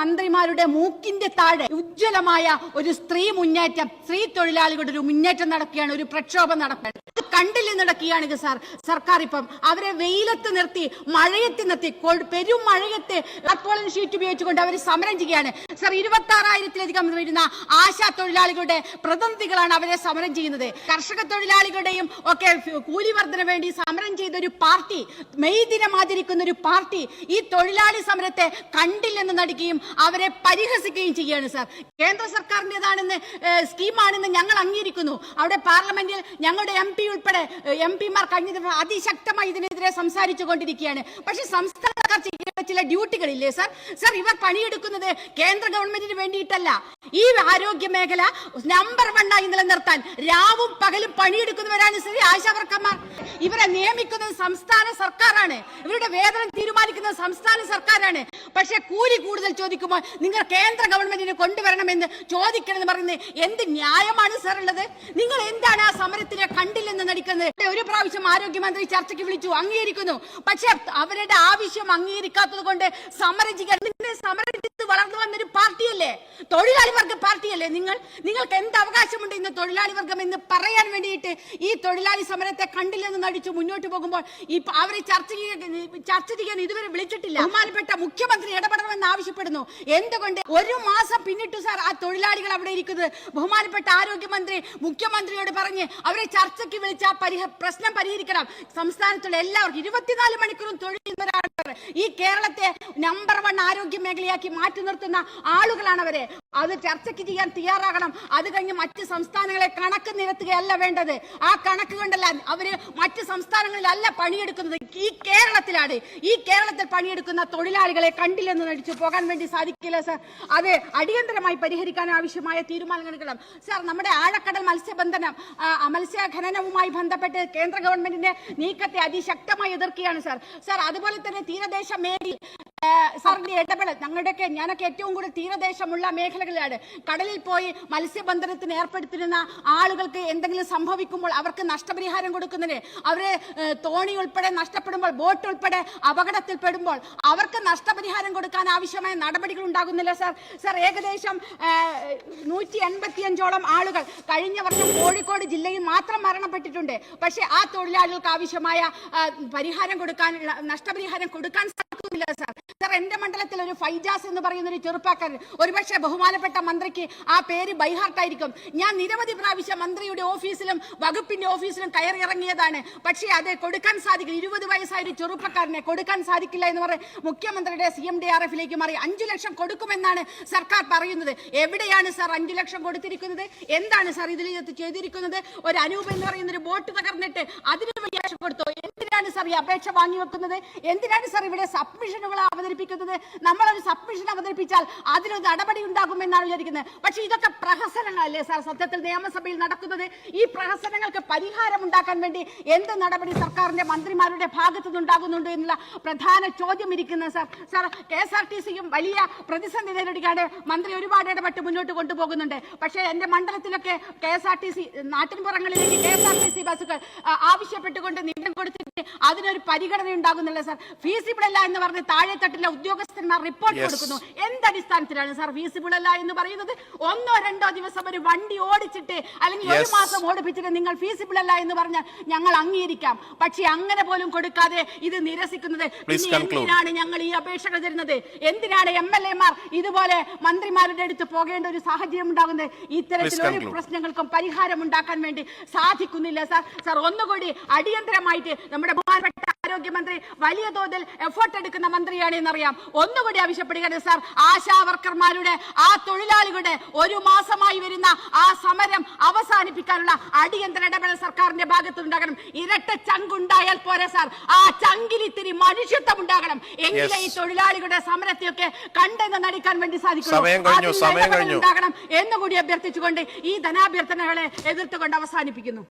മന്ത്രിമാരുടെ മൂക്കിന്റെ താഴെ ഉജ്ജ്വലമായ ഒരു സ്ത്രീ മുന്നേറ്റം, സ്ത്രീ തൊഴിലാളികളുടെ ഒരു മുന്നേറ്റം നടക്കുകയാണ്, ഒരു പ്രക്ഷോഭം നടക്കുകയാണ്. അത് കണ്ടിൽ നടക്കുകയാണ് സർക്കാർ. ഇപ്പം അവരെ വെയിലത്ത് നിർത്തി, മഴയത്ത് നിർത്തി, പെരും മഴയത്ത് ടാർപോളിൻ ഷീറ്റ് ഉപയോഗിച്ചുകൊണ്ട് അവർ സമരം ചെയ്യുകയാണ് സർ. 26,000-ലധികം വരുന്ന ആശാ തൊഴിലാളികളുടെ പ്രതിനിധികളാണ് അവരെ സമരം ചെയ്യുന്നത്. കർഷക തൊഴിലാളികളുടെയും ഒക്കെ കൂലി വർധന വേണ്ടി സമരം ചെയ്ത ഒരു പാർട്ടി, മെയ് ദിനം ആചരിക്കുന്ന ഒരു പാർട്ടി ഈ തൊഴിലാളി സമരത്തെ കണ്ടില്ലെന്ന് നടിക്കുകയും അവരെ പരിഹസിക്കുകയും ചെയ്യുകയാണ് സർ. കേന്ദ്ര സർക്കാരിൻ്റെതാണെന്ന് സ്കീമാണെന്ന് ഞങ്ങൾ അംഗീകരിക്കുന്നു. അവിടെ പാർലമെന്റിൽ ഞങ്ങളുടെ എംപിമാർ കഴിഞ്ഞ അതിശക്തമായി ഇതിനെതിരെ സംസാരിച്ചു കൊണ്ടിരിക്കുകയാണ്. പക്ഷേ സംസ്ഥാന സർക്കാർ ചെയ്യുന്ന ചില ഡ്യൂട്ടികളില്ലേ സർ? ഇവർ പണിയെടുക്കുന്നത് കേന്ദ്ര ഗവൺമെന്റിന് വേണ്ടിയിട്ടല്ല. ഈ ആരോഗ്യ മേഖല നമ്പർ 1 നിലനിർത്താൻ രാവും പകലും പണിയെടുക്കുന്നവരാണ് ശ്രീ ആശാ വർക്കർമാർ. ഇവരെ നിയമിക്കുന്നത് സംസ്ഥാന സർക്കാരാണ്. ഇവരുടെ വേതനം തീരുമാനിക്കുന്നത് സംസ്ഥാന സർക്കാരാണ്. പക്ഷെ കൂലി കൂടുതൽ ചോദിക്കുമ്പോൾ നിങ്ങൾ കേന്ദ്ര ഗവൺമെന്റിന് കൊണ്ടുവരണമെന്ന് ചോദിക്കണമെന്ന് പറയുന്നത് എന്ത് ന്യായമാണ് സർ ഉള്ളത്? നിങ്ങൾ എന്താണ് ആ സമരത്തിനെ കണ്ടില്ലെന്ന് നടിക്കുന്നത്? ഒരു പ്രാവശ്യം ആരോഗ്യമന്ത്രി ചർച്ചയ്ക്ക് വിളിച്ചു, അംഗീകരിക്കുന്നു. പക്ഷെ അവരുടെ ആവശ്യം അംഗീകരിക്കാത്തത് കൊണ്ട് സമരം ചെയ്യാൻ സമരം വളർന്നു വന്നൊരു പാർട്ടിയല്ലേ, തൊഴിലാളി വർഗ പാർട്ടിയല്ലേ നിങ്ങൾക്ക് എന്ത് അവകാശമുണ്ട് ഇന്ന് തൊഴിലാളി വർഗം എന്ന് പറയാൻ വേണ്ടിയിട്ട് ഈ തൊഴിലാളി സമരത്തെ കണ്ടില്ലെന്ന് നടിച്ചു മുന്നോട്ട് പോകുമ്പോൾ അവരെ ചർച്ച ചെയ്യാൻ ഇതുവരെ വിളിച്ചിട്ടില്ല. ബഹുമാനപ്പെട്ട മുഖ്യമന്ത്രി ഇടപെടണമെന്ന് ആവശ്യപ്പെടുന്നു. എന്തുകൊണ്ട് ഒരു മാസം പിന്നിട്ടു സാർ ആ തൊഴിലാളികൾ അവിടെ ഇരിക്കുന്നത്? ബഹുമാനപ്പെട്ട ആരോഗ്യമന്ത്രി മുഖ്യമന്ത്രിയോട് പറഞ്ഞ് അവരെ ചർച്ചയ്ക്ക് വിളിച്ച പ്രശ്നം പരിഹരിക്കണം. സംസ്ഥാനത്തുള്ള എല്ലാവർക്കും 24 മണിക്കൂറും തൊഴിൽ ഈ കേരളത്തെ നമ്പർ 1 ആരോഗ്യ മേഖലയാക്കി മാറ്റി നിർത്തുന്ന ആളുകളാണ് അവരെ. അത് ചർച്ചയ്ക്ക് ചെയ്യാൻ തയ്യാറാകണം. അത് കഴിഞ്ഞ് മറ്റ് സംസ്ഥാനങ്ങളെ കണക്ക് നിരത്തുകയല്ല വേണ്ടത്. ആ കണക്ക് കൊണ്ടല്ല അവര് മറ്റ് സംസ്ഥാനങ്ങളിലല്ല പണിയെടുക്കുന്നത്, ഈ കേരളത്തിലാണ്. ഈ കേരളത്തിൽ പണിയെടുക്കുന്ന തൊഴിലാളികളെ കണ്ടില്ലെന്ന് നടിച്ചു പോകാൻ വേണ്ടി സാധിക്കില്ല സാർ. അത് അടിയന്തരമായി പരിഹരിക്കാൻ ആവശ്യമായ തീരുമാനങ്ങൾ എടുക്കണം സാർ. നമ്മുടെ ആഴക്കടൽ മത്സ്യഖനനവുമായി ബന്ധപ്പെട്ട് കേന്ദ്ര ഗവൺമെന്റിന്റെ നീക്കത്തെ അതിശക്തമായി എതിർക്കുകയാണ് സാർ. അതുപോലെ തന്നെ തീരദേശ മേഖല സാറിന്റെ ഇടപെടൽ ഞാനൊക്കെ ഏറ്റവും കൂടുതൽ തീരദേശമുള്ള മേഖലകളിലാണ്. കടലിൽ പോയി മത്സ്യബന്ധനത്തിന് ഏർപ്പെടുത്തിരുന്ന ആളുകൾക്ക് എന്തെങ്കിലും സംഭവിക്കുമ്പോൾ അവർക്ക് നഷ്ടപരിഹാരം കൊടുക്കുന്നതിന്, അവരെ തോണി ഉൾപ്പെടെ നഷ്ടപ്പെടുമ്പോൾ, ബോട്ട് ഉൾപ്പെടെ അപകടത്തിൽപ്പെടുമ്പോൾ അവർക്ക് നഷ്ടപരിഹാരം കൊടുക്കാൻ ആവശ്യമായ നടപടികൾ ഉണ്ടാകുന്നില്ല സാർ. ഏകദേശം 185ഓളം ആളുകൾ കഴിഞ്ഞ വർഷം കോഴിക്കോട് ജില്ലയിൽ മാത്രം മരണപ്പെട്ടിട്ടുണ്ട്. പക്ഷേ ആ തൊഴിലാളികൾക്ക് ആവശ്യമായ നഷ്ടപരിഹാരം കൊടുക്കാൻ സാധിക്കുന്നില്ല സാർ. എന്റെ മണ്ഡലത്തിൽ ഒരു ഫൈജാസ് എന്ന് പറയുന്ന ഒരു ചെറുപ്പക്കാരൻ, ഒരുപക്ഷെ ബഹുമാനപ്പെട്ട മന്ത്രിക്ക് ആ പേര് ബൈഹാർട്ടായിരിക്കും. ഞാൻ നിരവധി പ്രാവശ്യം മന്ത്രിയുടെ ഓഫീസിലും വകുപ്പിന്റെ ഓഫീസിലും കയറിയിറങ്ങിയതാണ്. പക്ഷേ അത് കൊടുക്കാൻ സാധിക്കില്ല. 20 വയസ്സായ ഒരു ചെറുപ്പക്കാരനെ കൊടുക്കാൻ സാധിക്കില്ല എന്ന് പറഞ്ഞ് മുഖ്യമന്ത്രിയുടെ CMDRF-ലേക്ക് മാറി 5 ലക്ഷം കൊടുക്കുമെന്നാണ് സർക്കാർ പറയുന്നത്. എവിടെയാണ് സാർ 5 ലക്ഷം കൊടുത്തിരിക്കുന്നത്? എന്താണ് സാർ ഇതിൽ ചെയ്തിരിക്കുന്നത്? ഒരു അനൂപ് എന്ന് പറയുന്ന ഒരു ബോട്ട് തകർന്നിട്ട് അതിന് വലിയ കൊടുത്തോ? എന്തിനാണ് സാർ ഈ അപേക്ഷ വാങ്ങി വെക്കുന്നത്? എന്തിനാണ് സാർ ഇവിടെ സബ്മിഷനുകൾ അവതരിപ്പിക്കുന്നത്? നമ്മളൊരു സബ്മിഷൻ അവതരിപ്പിച്ചാൽ അതിനൊരു നടപടി ഉണ്ടാകുമെന്നാണ് വിചാരിക്കുന്നത്. പക്ഷേ ഇതൊക്കെ പ്രഹസനങ്ങളല്ലേ സാർ സത്യത്തിൽ നിയമസഭയിൽ നടക്കുന്നത്? ഈ പ്രഹസനങ്ങൾക്ക് പരിഹാരം ഉണ്ടാക്കാൻ വേണ്ടി എന്ത് നടപടി സർക്കാരിന്റെ മന്ത്രിമാരുടെ ഭാഗത്തു നിന്നുണ്ടാകുന്നുണ്ട് എന്നുള്ള പ്രധാന ചോദ്യം ഇരിക്കുന്നത് സാർ. KSRTC-യും വലിയ പ്രതിസന്ധി നേരിടുകയാണ്. മന്ത്രി ഒരുപാട് ഇടപെട്ട് മുന്നോട്ട് കൊണ്ടുപോകുന്നുണ്ട്. പക്ഷേ എന്റെ മണ്ഡലത്തിലൊക്കെ KSRTC നാട്ടിൻപുറങ്ങളിലേക്ക് KSRTC ബസ്സുകൾ ആവശ്യപ്പെട്ടുകൊണ്ട് നീക്കം കൊടുത്തിട്ട് അതിനൊരു പരിഗണന ഉണ്ടാകുന്നില്ല സാർ. ഫീസിബിൾ അല്ല എന്ന് പറഞ്ഞ് താഴെത്തട്ടിലെ ഉദ്യോഗസ്ഥന്മാർ റിപ്പോർട്ട് കൊടുക്കുന്നു. എന്തടിസ്ഥാനത്തിലാണ് സാർ ഫീസിബിൾ അല്ല എന്ന് പറയുന്നത്? 1-2 ദിവസം ഒരു വണ്ടി ഓടിച്ചിട്ട് അല്ലെങ്കിൽ ഒരു മാസം ഓടിപ്പിച്ചിട്ട് നിങ്ങൾ ഫീസിബിൾ അല്ല എന്ന് പറഞ്ഞാൽ ഞങ്ങൾ അംഗീകരിക്കാം. പക്ഷെ അങ്ങനെ പോലും കൊടുക്കാതെ ഇത് നിരസിക്കുന്നത് എന്തിനാണ്? ഞങ്ങൾ ഈ അപേക്ഷകൾ തരുന്നത് എന്തിനാണ്? MLA-മാർ ഇതുപോലെ മന്ത്രിമാരുടെ അടുത്ത് പോകേണ്ട ഒരു സാഹചര്യം ഉണ്ടാകുന്നത്? ഇത്തരത്തിലൊരു പ്രശ്നങ്ങൾക്കും പരിഹാരം ഉണ്ടാക്കാൻ വേണ്ടി സാധിക്കുന്നില്ല സാർ. ഒന്നുകൂടി അടിയന്തരമായിട്ട് നമ്മുടെ ബഹുമാനപ്പെട്ട ആരോഗ്യമന്ത്രി വലിയ തോതിൽ എഫേർട്ട് എടുക്കുന്ന മന്ത്രിയാണ് എന്നറിയാം. ഒന്നുകൂടി ആവശ്യപ്പെടുകയാണ് സാർ. ആശാ വർക്കർമാരുടെ, ആ തൊഴിലാളികളുടെ ഒരു മാസമായി വരുന്ന ആ സമരം അവസാനിപ്പിക്കാനുള്ള അടിയന്തര ഇടപെടൽ സർക്കാരിന്റെ ഭാഗത്തുണ്ടാകണം. ഇരട്ട ചങ്കുണ്ടായാൽ പോരെ സാർ, ആ ചങ്കിൽ ഇത്തിരി മനുഷ്യത്വം ഉണ്ടാകണം. എങ്കിലേ ഈ തൊഴിലാളികളുടെ സമരത്തെയൊക്കെ കണ്ടെന്ന് നടിക്കാൻ വേണ്ടി സാധിക്കും. ഉണ്ടാകണം എന്നുകൂടി അഭ്യർത്ഥിച്ചുകൊണ്ട് ഈ ധനാഭ്യർത്ഥനകളെ എതിർത്തുകൊണ്ട് അവസാനിപ്പിക്കുന്നു.